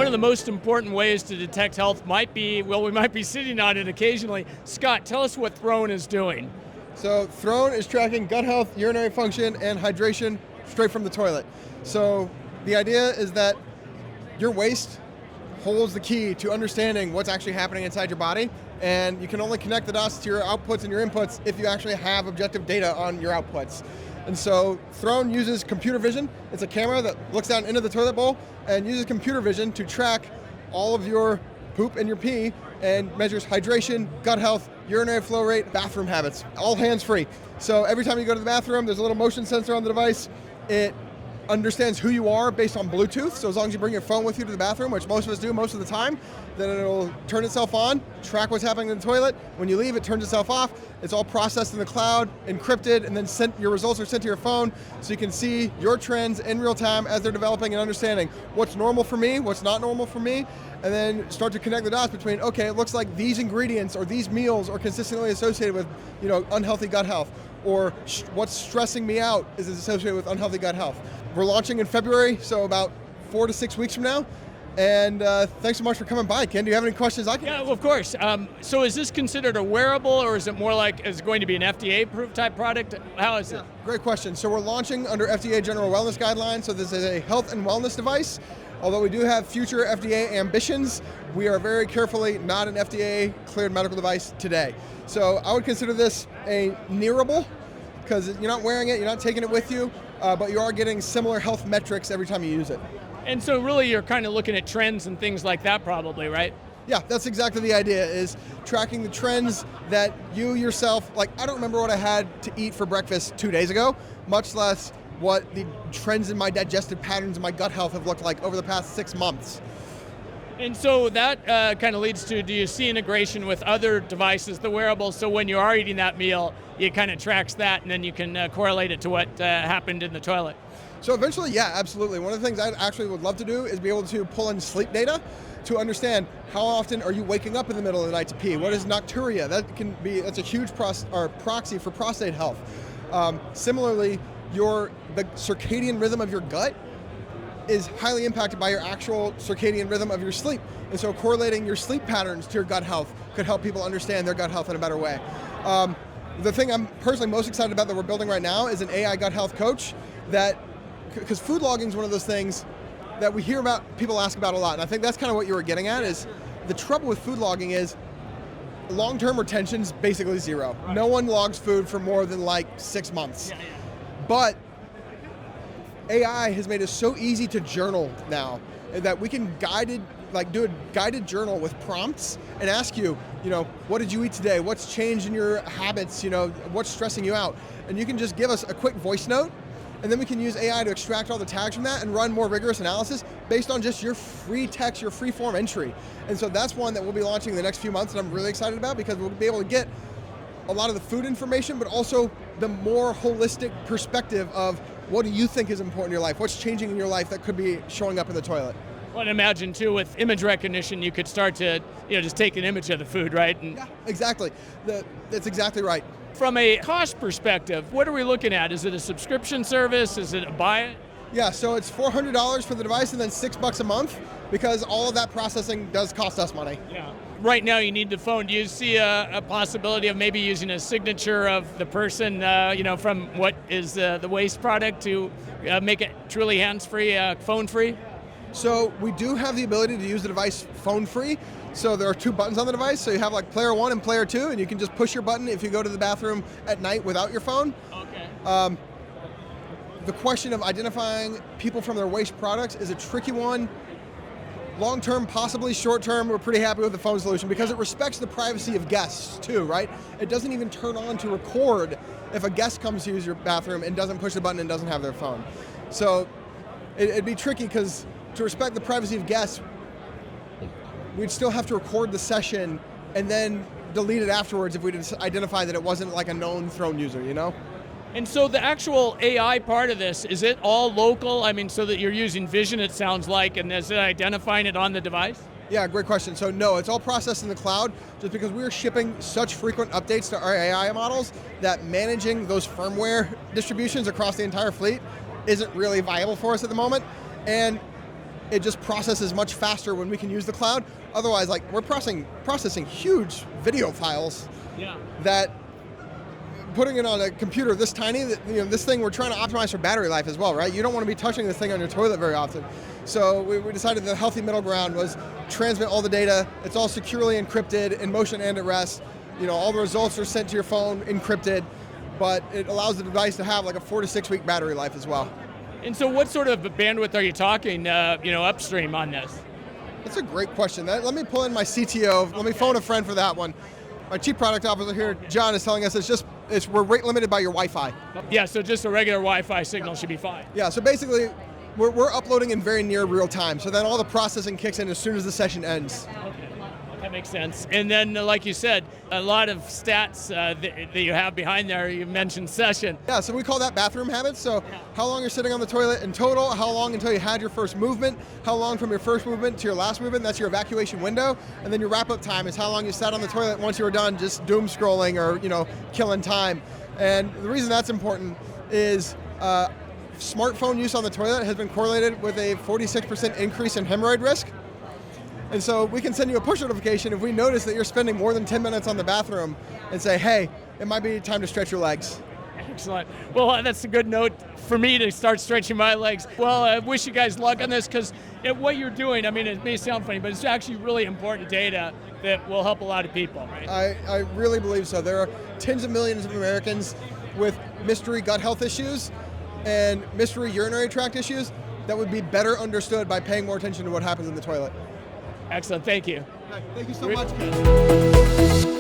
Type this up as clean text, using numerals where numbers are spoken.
one of the most important ways to detect health might be, well, we might be sitting on it occasionally. Scott, tell us what Throne is doing. So Throne is tracking gut health, urinary function, and hydration straight from the toilet. So the idea is that your waste holds the key to understanding what's actually happening inside your body, and you can only connect the dots to your outputs and your inputs if you actually have objective data on your outputs. And so Throne uses computer vision. It's a camera that looks down into the toilet bowl and uses computer vision to track all of your poop and your pee and measures hydration, gut health, urinary flow rate, bathroom habits, all hands-free. So every time you go to the bathroom, there's a little motion sensor on the device. It understands who you are based on Bluetooth. So as long as you bring your phone with you to the bathroom, which most of us do most of the time, then it'll turn itself on, track what's happening in the toilet. When you leave, it turns itself off. It's all processed in the cloud, encrypted, and then your results are sent to your phone so you can see your trends in real time as they're developing and understanding what's normal for me, what's not normal for me, and then start to connect the dots between, okay, it looks like these ingredients or these meals are consistently associated with, unhealthy gut health, or what's stressing me out is associated with unhealthy gut health. We're launching in February, so about 4 to 6 weeks from now. And thanks so much for coming by. Ken, do you have any questions I can Yeah, well, of course. So is this considered a wearable, or is it more like, is it going to be an FDA-approved type product? How is it? Great question. So we're launching under FDA General Wellness Guidelines. So this is a health and wellness device. Although we do have future FDA ambitions, we are very carefully not an FDA-cleared medical device today. So I would consider this a nearable, because you're not wearing it, you're not taking it with you, but you are getting similar health metrics every time you use it. And so really you're kind of looking at trends and things like that probably, right? Yeah, that's exactly the idea, is tracking the trends that you yourself, like I don't remember what I had to eat for breakfast 2 days ago, much less what the trends in my digestive patterns and my gut health have looked like over the past 6 months. And so that kind of leads to, do you see integration with other devices, the wearables, so when you are eating that meal, it kind of tracks that and then you can correlate it to what happened in the toilet? So eventually, yeah, absolutely. One of the things I actually would love to do is be able to pull in sleep data to understand how often are you waking up in the middle of the night to pee? What is nocturia? That's a huge proxy for prostate health. Similarly, the circadian rhythm of your gut is highly impacted by your actual circadian rhythm of your sleep. And so correlating your sleep patterns to your gut health could help people understand their gut health in a better way. The thing I'm personally most excited about that we're building right now is an AI gut health coach because food logging is one of those things that we hear about, people ask about a lot. And I think that's kind of what you were getting at, is the trouble with food logging is long-term retention is basically zero. Right. No one logs food for more than like 6 months. Yeah. But AI has made it so easy to journal now that we can do a guided journal with prompts and ask you, what did you eat today? What's changed in your habits? What's stressing you out? And you can just give us a quick voice note, and then we can use AI to extract all the tags from that and run more rigorous analysis based on just your free text, your free form entry. And so that's one that we'll be launching in the next few months, and I'm really excited about, because we'll be able to get a lot of the food information, but also the more holistic perspective of what do you think is important in your life? What's changing in your life that could be showing up in the toilet? Well, and imagine too, with image recognition, you could start to just take an image of the food, right? Yeah, exactly. That's exactly right. From a cost perspective, what are we looking at? Is it a subscription service? Is it a buy it? Yeah, so it's $400 for the device and then $6 a month, because all of that processing does cost us money. Yeah. Right now you need the phone. Do you see a possibility of maybe using a signature of the person, from what is the waste product to make it truly hands-free, phone-free? So we do have the ability to use the device phone-free. So there are 2 buttons on the device. So you have like player 1 and player 2, and you can just push your button if you go to the bathroom at night without your phone. Okay. The question of identifying people from their waste products is a tricky one. Long-term, possibly short-term, we're pretty happy with the phone solution because it respects the privacy of guests too, right? It doesn't even turn on to record if a guest comes to use your bathroom and doesn't push the button and doesn't have their phone. So it'd be tricky, because to respect the privacy of guests, we'd still have to record the session and then delete it afterwards if we identify that it wasn't like a known Throne user, And so the actual AI part of this, is it all local? I mean, so that you're using vision, it sounds like, and is it identifying it on the device? Yeah, great question. So no, it's all processed in the cloud, just because we're shipping such frequent updates to our AI models that managing those firmware distributions across the entire fleet isn't really viable for us at the moment. And it just processes much faster when we can use the cloud. Otherwise, like, we're processing huge video files that putting it on a computer this tiny, this thing, we're trying to optimize for battery life as well, right? You don't want to be touching this thing on your toilet very often. So we decided the healthy middle ground was transmit all the data. It's all securely encrypted in motion and at rest. All the results are sent to your phone encrypted, but it allows the device to have like a 4 to 6 week battery life as well. And so what sort of bandwidth are you talking, upstream on this? That's a great question. Let me pull in my CTO. Let me phone a friend for that one. My chief product officer here, John, is telling us we're rate limited by your Wi-Fi. Yeah, so just a regular Wi-Fi signal should be fine. Yeah, so basically, we're uploading in very near real time. So then all the processing kicks in as soon as the session ends. Okay. That makes sense. And then, like you said, a lot of stats that you have behind there. You mentioned session. Yeah, so we call that bathroom habits. So how long you're sitting on the toilet in total, how long until you had your first movement, how long from your first movement to your last movement, that's your evacuation window. And then your wrap-up time is how long you sat on the toilet once you were done just doom scrolling or killing time. And the reason that's important is smartphone use on the toilet has been correlated with a 46% increase in hemorrhoid risk. And so we can send you a push notification if we notice that you're spending more than 10 minutes on the bathroom and say, hey, it might be time to stretch your legs. Excellent. Well, that's a good note for me to start stretching my legs. Well, I wish you guys luck on this because what you're doing, it may sound funny, but it's actually really important data that will help a lot of people, right? I really believe so. There are tens of millions of Americans with mystery gut health issues and mystery urinary tract issues that would be better understood by paying more attention to what happens in the toilet. Excellent, thank you. Thank you so much, Ken.